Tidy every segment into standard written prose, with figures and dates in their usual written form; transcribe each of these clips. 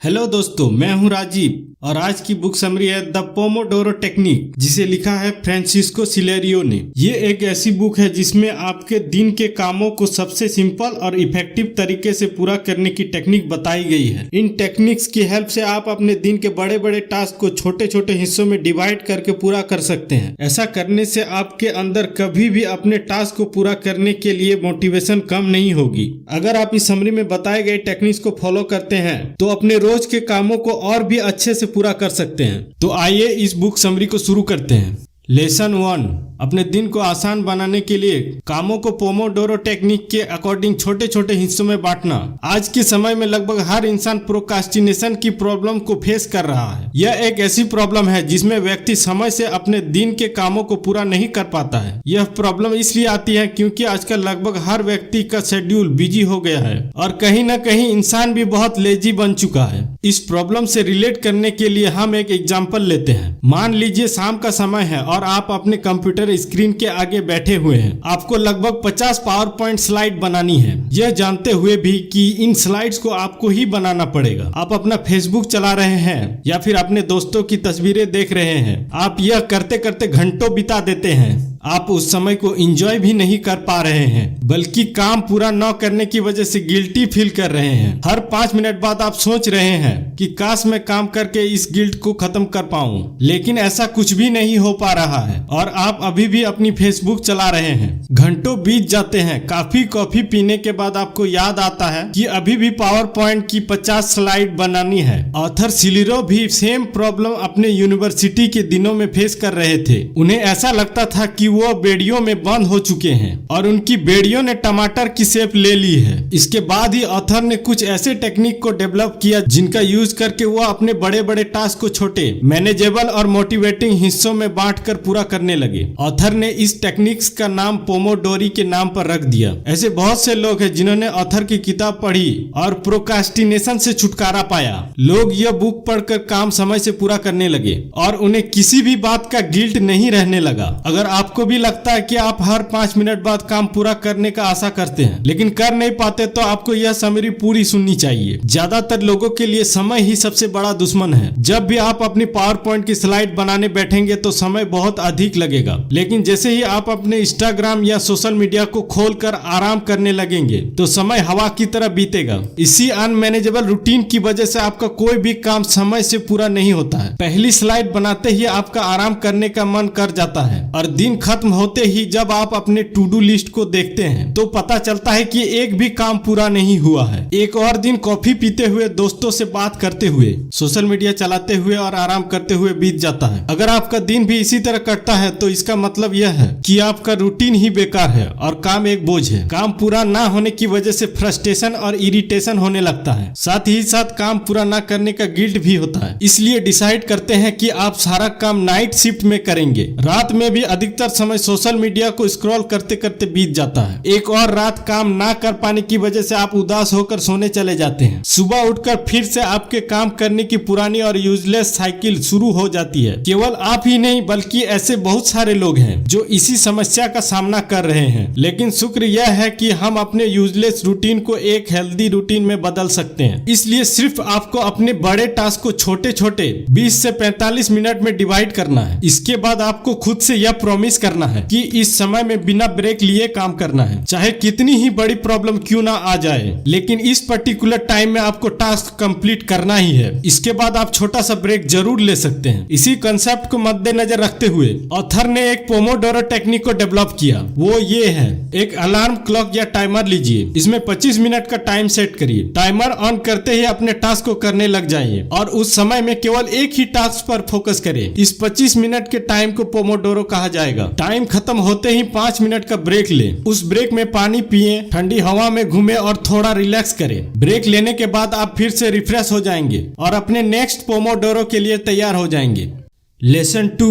Hello दोस्तों, मैं हूं राजीव और आज की बुक समरी है द पोमोडोरो टेक्निक, जिसे लिखा है फ्रांसिस्को सिलेरियो ने। ये एक ऐसी बुक है जिसमें आपके दिन के कामों को सबसे सिंपल और इफेक्टिव तरीके से पूरा करने की टेक्निक बताई गई है। इन टेक्निक्स की हेल्प से आप अपने दिन के बड़े बड़े टास्क को छोटे छोटे हिस्सों में डिवाइड करके पूरा कर सकते हैं। ऐसा करने से आपके अंदर कभी भी अपने टास्क को पूरा करने के लिए मोटिवेशन कम नहीं होगी। अगर आप इस समरी में बताए गए टेक्निक्स को फॉलो करते हैं तो अपने रोज के कामों को और भी अच्छे से पूरा कर सकते हैं। तो आइए इस बुक समरी को शुरू करते हैं। लेसन 1, अपने दिन को आसान बनाने के लिए कामों को पोमोडोरो टेक्निक के अकॉर्डिंग छोटे छोटे हिस्सों में बांटना। आज के समय में लगभग हर इंसान प्रोक्रास्टिनेशन की प्रॉब्लम को फेस कर रहा है। यह एक ऐसी प्रॉब्लम है जिसमें व्यक्ति समय से अपने दिन के कामों को पूरा नहीं कर पाता है। यह प्रॉब्लम इसलिए आती है क्योंकि आजकल लगभग हर व्यक्ति का शेड्यूल बिजी हो गया है और कहीं न कहीं इंसान भी बहुत लेजी बन चुका है। इस प्रॉब्लम से रिलेट करने के लिए हम एक एग्जाम्पल लेते हैं। मान लीजिए शाम का समय है और आप अपने कंप्यूटर स्क्रीन के आगे बैठे हुए हैं। आपको लगभग 50 पावर पॉइंट स्लाइड बनानी है, यह जानते हुए भी कि इन स्लाइड्स को आपको ही बनाना पड़ेगा। आप अपना फेसबुक चला रहे हैं या फिर अपने दोस्तों की तस्वीरें देख रहे हैं। आप यह करते करते घंटों बिता देते हैं। आप उस समय को एंजॉय भी नहीं कर पा रहे हैं, बल्कि काम पूरा न करने की वजह से गिल्टी फील कर रहे हैं। हर 5 मिनट बाद आप सोच रहे हैं कि काश मैं काम करके इस गिल्ट को खत्म कर पाऊं, लेकिन ऐसा कुछ भी नहीं हो पा रहा है और आप अभी भी अपनी फेसबुक चला रहे हैं। घंटों बीत जाते हैं। कॉफी पीने के बाद आपको याद आता है कि अभी भी पावर पॉइंट की 50 स्लाइड बनानी है। ऑथर सिलेरियो भी सेम प्रॉब्लम अपने यूनिवर्सिटी के दिनों में फेस कर रहे थे। उन्हें ऐसा लगता था कि वो बेड़ियों में बंद हो चुके हैं और उनकी बेड़ियों ने टमाटर की शेप ले ली है। इसके बाद ही ऑथर ने कुछ ऐसे टेक्निक को डेवलप किया जिनका यूज करके वो अपने बड़े बड़े टास्क को छोटे, मैनेजेबल और मोटिवेटिंग हिस्सों में बांटकर पूरा करने लगे। ऑथर ने इस टेक्निक्स का नाम पोमोडोरी के नाम पर रख दिया। ऐसे बहुत से लोग हैं जिन्होंने ऑथर की किताब पढ़ी और प्रोक्रास्टिनेशन से छुटकारा पाया। लोग यह बुक पढ़कर काम समय से पूरा करने लगे और उन्हें किसी भी बात का गिल्ट नहीं रहने लगा। अगर आपको भी लगता है कि आप हर 5 मिनट बाद काम पूरा करने का आशा करते हैं लेकिन कर नहीं पाते, तो आपको यह समरी पूरी सुननी चाहिए। ज्यादातर लोगों के लिए समय ही सबसे बड़ा दुश्मन है। जब भी आप अपनी पावर पॉइंट की स्लाइड बनाने बैठेंगे तो समय बहुत अधिक लगेगा, लेकिन जैसे ही आप अपने इंस्टाग्राम या सोशल मीडिया को खोलकर आराम करने लगेंगे तो समय हवा की तरह बीतेगा। इसी अनमैनेजेबल रूटीन की वजह से आपका कोई भी काम समय से पूरा नहीं होता है। पहली स्लाइड बनाते ही आपका आराम करने का मन कर जाता है और दिन खत्म होते ही जब आप अपने टू डू लिस्ट को देखते हैं तो पता चलता है कि एक भी काम पूरा नहीं हुआ है। एक और दिन कॉफी पीते हुए, दोस्तों से बात करते हुए, सोशल मीडिया चलाते हुए और आराम करते हुए बीत जाता है। अगर आपका दिन भी इसी तरह कटता है तो इसका मतलब यह है कि आपका रूटीन ही बेकार है और काम एक बोझ है। काम पूरा ना होने की वजह से फ्रस्ट्रेशन और इरिटेशन होने लगता है। साथ ही साथ काम पूरा ना करने का गिल्ट भी होता है। इसलिए डिसाइड करते हैं कि आप सारा काम नाइट शिफ्ट में करेंगे। रात में भी अधिकतर समय सोशल मीडिया को स्क्रॉल करते करते बीत जाता है। एक और रात काम ना कर पाने की वजह से आप उदास होकर सोने चले जाते हैं। सुबह उठकर फिर से आपके काम करने की पुरानी और यूजलेस साइकिल शुरू हो जाती है। केवल आप ही नहीं बल्कि ऐसे बहुत सारे लोग हैं जो इसी समस्या का सामना कर रहे हैं। लेकिन शुक्र यह है कि हम अपने यूजलेस रूटीन को एक हेल्दी रूटीन में बदल सकते हैं। इसलिए सिर्फ आपको अपने बड़े टास्क को छोटे छोटे 20 से 45 मिनट में डिवाइड करना है। इसके बाद आपको खुद से यह प्रॉमिस करना है कि इस समय में बिना ब्रेक लिए काम करना है, चाहे कितनी ही बड़ी प्रॉब्लम क्यों ना आ जाए, लेकिन इस पर्टिकुलर टाइम में आपको टास्क कंप्लीट करना ही है। इसके बाद आप छोटा सा ब्रेक जरूर ले सकते हैं। इसी कंसेप्ट को मद्देनजर रखते हुए ऑथर ने एक पोमोडोरो टेक्निक को डेवलप किया। वो ये है, एक अलार्म क्लॉक या टाइमर लीजिए। इसमें 25 मिनट का टाइम सेट करिए। टाइमर ऑन करते ही अपने टास्क को करने लग जाइए और उस समय में केवल एक ही टास्क पर फोकस करें। इस 25 मिनट के टाइम को पोमोडोरो कहा जाएगा। टाइम खत्म होते ही 5 मिनट का ब्रेक लें। उस ब्रेक में पानी पिए, ठंडी हवा में घूमे और थोड़ा रिलैक्स करें। ब्रेक लेने के बाद आप फिर से रिफ्रेश हो जाएंगे और अपने नेक्स्ट पोमोडोरो के लिए तैयार हो जाएंगे। लेसन 2,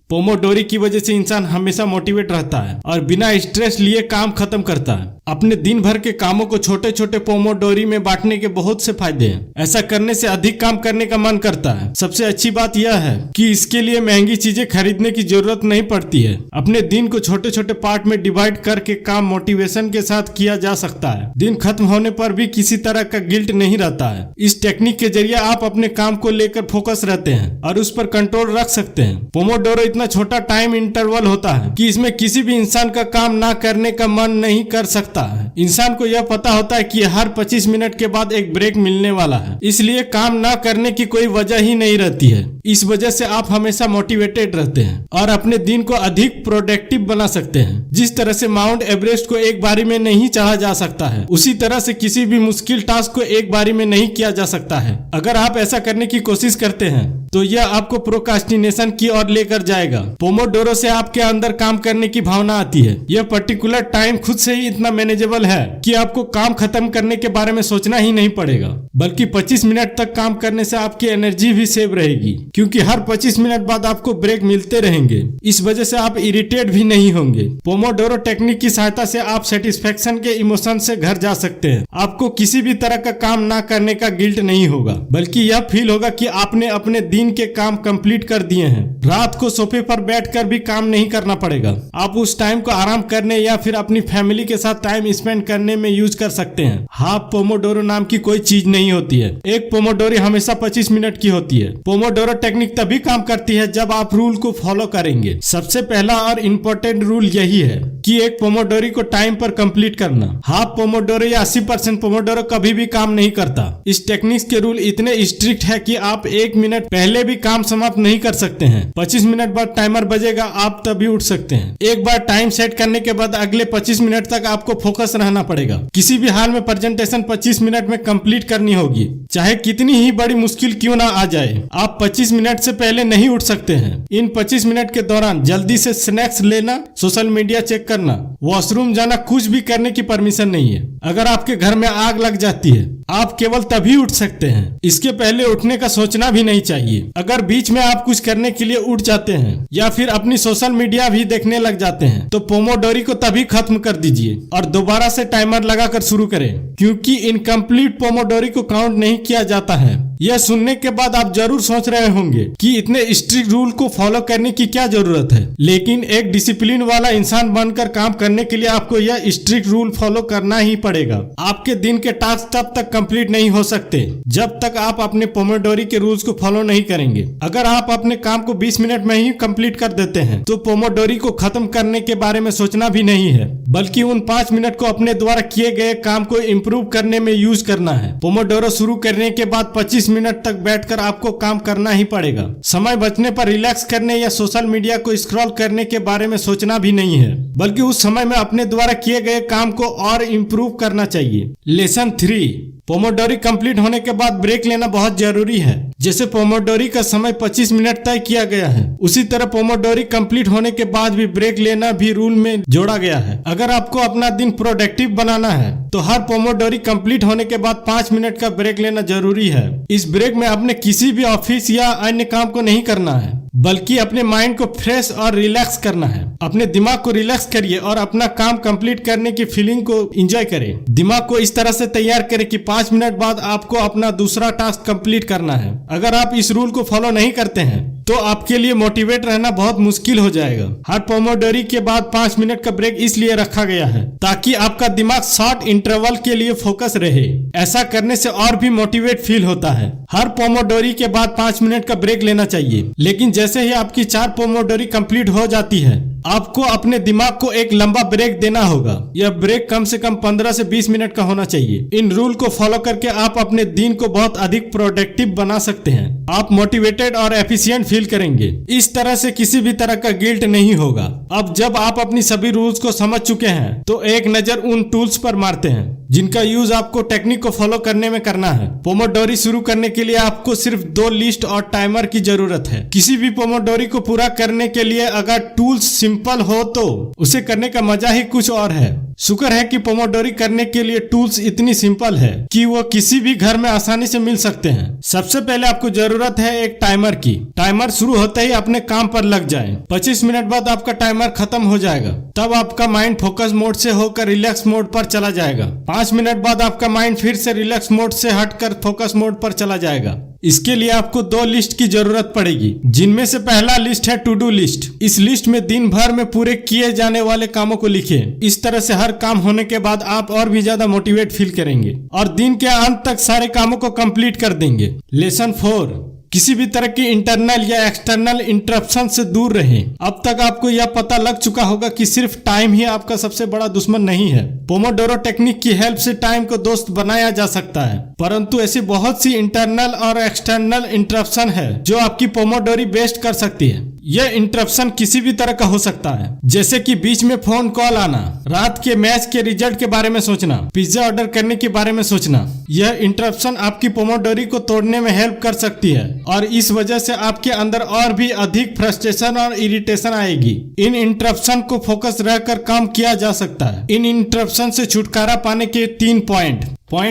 पोमोडोरी की वजह से इंसान हमेशा मोटिवेट रहता है और बिना स्ट्रेस लिए काम खत्म करता है। अपने दिन भर के कामों को छोटे छोटे पोमोडोरी में बांटने के बहुत से फायदे हैं। ऐसा करने से अधिक काम करने का मन करता है। सबसे अच्छी बात यह है कि इसके लिए महंगी चीजें खरीदने की जरूरत नहीं पड़ती है। अपने दिन को छोटे छोटे पार्ट में डिवाइड करके काम मोटिवेशन के साथ किया जा सकता है। दिन खत्म होने पर भी किसी तरह का गिल्ट नहीं रहता है। इस टेक्निक के जरिए आप अपने काम को लेकर फोकस रहते हैं और उस पर कंट्रोल रख सकते हैं। पोमोडोरो इतना छोटा टाइम इंटरवल होता है कि इसमें किसी भी इंसान का काम ना करने का मन नहीं कर सकता है। इंसान को यह पता होता है कि हर 25 मिनट के बाद एक ब्रेक मिलने वाला है, इसलिए काम ना करने की कोई वजह ही नहीं रहती है। इस वजह से आप हमेशा मोटिवेटेड रहते हैं और अपने दिन को अधिक प्रोडक्टिव बना सकते हैं। जिस तरह से माउंट एवरेस्ट को एक बारी में नहीं चढ़ा जा सकता है, उसी तरह से किसी भी मुश्किल टास्क को एक बारी में नहीं किया जा सकता है। अगर आप ऐसा करने की कोशिश करते हैं तो यह आपको प्रोक्रास्टिनेशन की ओर लेकर जाएगा। पोमोडोरो से आपके अंदर काम करने की भावना आती है। यह पर्टिकुलर टाइम खुद से ही इतना मैनेजेबल है कि आपको काम खत्म करने के बारे में सोचना ही नहीं पड़ेगा, बल्कि 25 मिनट तक काम करने से आपकी एनर्जी भी सेव रहेगी, क्योंकि हर 25 मिनट बाद आपको ब्रेक मिलते रहेंगे। इस वजह से आप इरिटेट भी नहीं होंगे। पोमोडोरो टेक्निक की सहायता से आप सेटिस्फेक्शन के इमोशन से घर जा सकते हैं। आपको किसी भी तरह का काम ना करने का गिल्ट नहीं होगा, बल्कि यह फील होगा कि आपने अपने दिन के काम कंप्लीट कर दिए हैं। रात को सोफे पर बैठकर भी काम नहीं करना पड़ेगा। आप उस टाइम को आराम करने या फिर अपनी फैमिली के साथ टाइम स्पेंड करने में यूज कर सकते हैं। हाफ पोमोडोरो नाम की कोई चीज नहीं होती है। एक पोमोडोरी हमेशा 25 मिनट की होती है। पोमोडोरो टेक्निक तभी काम करती है जब आप रूल को फॉलो करेंगे। सबसे पहला और इम्पोर्टेंट रूल यही है कि एक पोमोडोरी को टाइम पर कंप्लीट करना। हाफ पोमोडोरो या 80% पोमोडोरो कभी भी काम नहीं करता। इस टेक्निक के रूल इतने स्ट्रिक्ट है कि आप 1 मिनट पहले भी काम समाप्त नहीं कर सकते हैं। 25 मिनट बाद टाइमर बजेगा, आप तभी उठ सकते हैं। एक बार टाइम सेट करने के बाद अगले 25 मिनट तक आपको फोकस रहना पड़ेगा। किसी भी हाल में प्रेजेंटेशन 25 मिनट में कंप्लीट करनी होगी, चाहे कितनी ही बड़ी मुश्किल क्यों ना आ जाए। आप 25 मिनट से पहले नहीं उठ सकते हैं। इन 25 मिनट के दौरान जल्दी से स्नैक्स लेना, सोशल मीडिया चेक करना, वॉशरूम जाना, कुछ भी करने की परमिशन नहीं है। अगर आपके घर में आग लग जाती है, आप केवल तभी उठ सकते हैं। इसके पहले उठने का सोचना भी नहीं चाहिए। अगर बीच में आप कुछ करने के लिए उठ जाते हैं या फिर अपनी सोशल मीडिया भी देखने लग जाते हैं, तो पोमोडोरी को तभी खत्म कर दीजिए और दोबारा से टाइमर लगाकर शुरू करें, क्योंकि इनकम्प्लीट पोमोडोरी को काउंट नहीं किया जाता है। यह सुनने के बाद आप जरूर सोच रहे होंगे कि इतने स्ट्रिक्ट रूल को फॉलो करने की क्या जरूरत है, लेकिन एक डिसिप्लिन वाला इंसान बनकर काम करने के लिए आपको यह स्ट्रिक्ट रूल फॉलो करना ही पड़ेगा। आपके दिन के टास्क तब तक कंप्लीट नहीं हो सकते जब तक आप अपने पोमोडोरी के रूल्स को फॉलो नहीं करेंगे। अगर आप अपने काम को 20 मिनट में ही कंप्लीट कर देते हैं तो पोमोडोरी को खत्म करने के बारे में सोचना भी नहीं है, बल्कि उन 5 मिनट को अपने द्वारा किए गए काम को इम्प्रूव करने में यूज करना है। पोमोडोरो शुरू करने के बाद 25 मिनट तक बैठकर आपको काम करना ही पड़ेगा। समय बचने पर रिलैक्स करने या सोशल मीडिया को स्क्रॉल करने के बारे में सोचना भी नहीं है, बल्कि उस समय में अपने द्वारा किए गए काम को और इम्प्रूव करना चाहिए। लेसन 3, पोमोडोरी कंप्लीट होने के बाद ब्रेक लेना बहुत जरूरी है। जैसे पोमोडोरी का समय 25 मिनट तय किया गया है, उसी तरह पोमोडोरी कंप्लीट होने के बाद भी ब्रेक लेना भी रूल में जोड़ा गया है। अगर आपको अपना दिन प्रोडक्टिव बनाना है तो हर पोमोडोरी कंप्लीट होने के बाद 5 मिनट का ब्रेक लेना जरूरी है। इस ब्रेक में आपने किसी भी ऑफिस या अन्य काम को नहीं करना है, बल्कि अपने माइंड को फ्रेश और रिलैक्स करना है। अपने दिमाग को रिलैक्स करिए और अपना काम कंप्लीट करने की फीलिंग को एंजॉय करें। दिमाग को इस तरह से तैयार करें कि 5 मिनट बाद आपको अपना दूसरा टास्क कंप्लीट करना है। अगर आप इस रूल को फॉलो नहीं करते हैं तो आपके लिए मोटिवेट रहना बहुत मुश्किल हो जाएगा। हर पोमोडोरी के बाद 5 मिनट का ब्रेक इसलिए रखा गया है ताकि आपका दिमाग शॉर्ट इंटरवल के लिए फोकस रहे। ऐसा करने से और भी मोटिवेट फील होता है। हर पोमोडोरी के बाद 5 मिनट का ब्रेक लेना चाहिए, लेकिन जैसे ही आपकी 4 पोमोडोरी कंप्लीट हो जाती है, आपको अपने दिमाग को एक लंबा ब्रेक देना होगा। यह ब्रेक कम से कम 15 से 20 मिनट का होना चाहिए। इन रूल को फॉलो करके आप अपने दिन को बहुत अधिक प्रोडक्टिव बना सकते हैं। आप मोटिवेटेड और एफिशिएंट फील करेंगे। इस तरह से किसी भी तरह का गिल्ट नहीं होगा। अब जब आप अपनी सभी रूल्स को समझ चुके हैं तो एक नजर उन टूल्स पर मारते हैं जिनका यूज आपको टेक्निक को फॉलो करने में करना है। पोमोडोरी शुरू करने के लिए आपको सिर्फ 2 लिस्ट और टाइमर की जरूरत है। किसी भी पोमोडोरी को पूरा करने के लिए अगर टूल्स सिंपल हो तो उसे करने का मजा ही कुछ और है। शुक्र है कि पोमोडोरी करने के लिए टूल्स इतनी सिंपल है कि वो किसी भी घर में आसानी से मिल सकते हैं। सबसे पहले आपको जरूरत है एक टाइमर की। टाइमर शुरू होते ही अपने काम पर लग जाए। 25 मिनट बाद आपका टाइमर खत्म हो जाएगा। तब आपका माइंड फोकस मोड से होकर रिलैक्स मोड पर चला जाएगा। 5 मिनट बाद आपका माइंड फिर से रिलैक्स मोड से हटकर फोकस मोड पर चला जाएगा। इसके लिए आपको 2 लिस्ट की जरूरत पड़ेगी, जिनमें से पहला लिस्ट है टू डू लिस्ट। इस लिस्ट में दिन भर में पूरे किए जाने वाले कामों को लिखें। इस तरह से हर काम होने के बाद आप और भी ज्यादा मोटिवेट फील करेंगे और दिन के अंत तक सारे कामों को कंप्लीट कर देंगे। लेसन 4, किसी भी तरह की इंटरनल या एक्सटर्नल इंटरप्शन से दूर रहें। अब तक आपको यह पता लग चुका होगा कि सिर्फ टाइम ही आपका सबसे बड़ा दुश्मन नहीं है। पोमोडोरो टेक्निक की हेल्प से टाइम को दोस्त बनाया जा सकता है, परंतु ऐसी बहुत सी इंटरनल और एक्सटर्नल इंटरप्शन है जो आपकी पोमोडोरी बेस्ट कर सकती है। यह इंटरप्शन किसी भी तरह का हो सकता है, जैसे कि बीच में फोन कॉल आना, रात के मैच के रिजल्ट के बारे में सोचना, पिज्जा ऑर्डर करने के बारे में सोचना। यह इंटरप्शन आपकी पोमोडोरी को तोड़ने में हेल्प कर सकती है और इस वजह से आपके अंदर और भी अधिक फ्रस्ट्रेशन और इरिटेशन आएगी। इन इंटरप्शन को फोकस रहकर काम किया जा सकता है। इन इंटरप्शन से छुटकारा पाने के 3 पॉइंट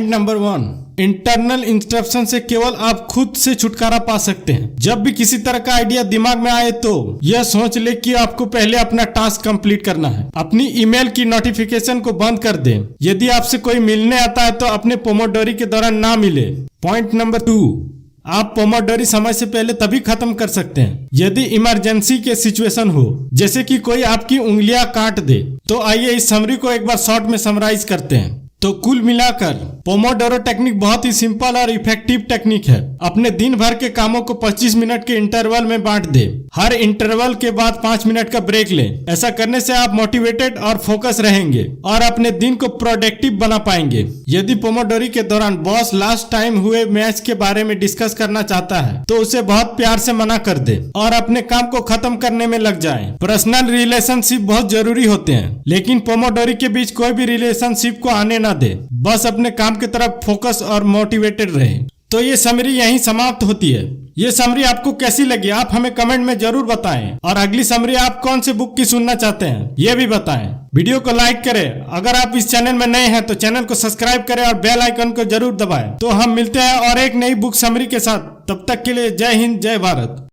नंबर 1, इंटरनल इंटरप्शन से केवल आप खुद से छुटकारा पा सकते हैं। जब भी किसी तरह का आइडिया दिमाग में आए तो यह सोच ले कि आपको पहले अपना टास्क कंप्लीट करना है। अपनी ईमेल की नोटिफिकेशन को बंद कर दें। यदि आपसे कोई मिलने आता है तो अपने पोमोडोरी के दौरान ना मिले। पॉइंट नंबर 2, आप पोमोडोरी समय से पहले तभी खत्म कर सकते हैं यदि इमरजेंसी के सिचुएशन हो, जैसे कि कोई आपकी उंगलियां काट दे। तो आइए इस समरी को एक बार शॉर्ट में समराइज करते हैं। तो कुल मिलाकर पोमोडोरो टेक्निक बहुत ही सिंपल और इफेक्टिव टेक्निक है। अपने दिन भर के कामों को 25 मिनट के इंटरवल में बांट दे। हर इंटरवल के बाद 5 मिनट का ब्रेक लें। ऐसा करने से आप मोटिवेटेड और फोकस रहेंगे और अपने दिन को प्रोडक्टिव बना पाएंगे। यदि पोमोडोरी के दौरान बॉस लास्ट टाइम हुए मैच के बारे में डिस्कस करना चाहता है तो उसे बहुत प्यार से मना कर दे और अपने काम को खत्म करने में लग जाए। पर्सनल रिलेशनशिप बहुत जरूरी होते हैं, लेकिन पोमोडोरी के बीच कोई भी रिलेशनशिप को आने ना दे। बस अपने काम की तरफ फोकस और मोटिवेटेड रहे। तो ये समरी यहीं समाप्त होती है। ये समरी आपको कैसी लगी आप हमें कमेंट में जरूर बताएं और अगली समरी आप कौन से बुक की सुनना चाहते हैं ये भी बताएं। वीडियो को लाइक करें। अगर आप इस चैनल में नए हैं तो चैनल को सब्सक्राइब करें और बेल आइकन को जरूर दबाएं। तो हम मिलते हैं और एक नई बुक समरी के साथ। तब तक के लिए जय हिंद, जय भारत।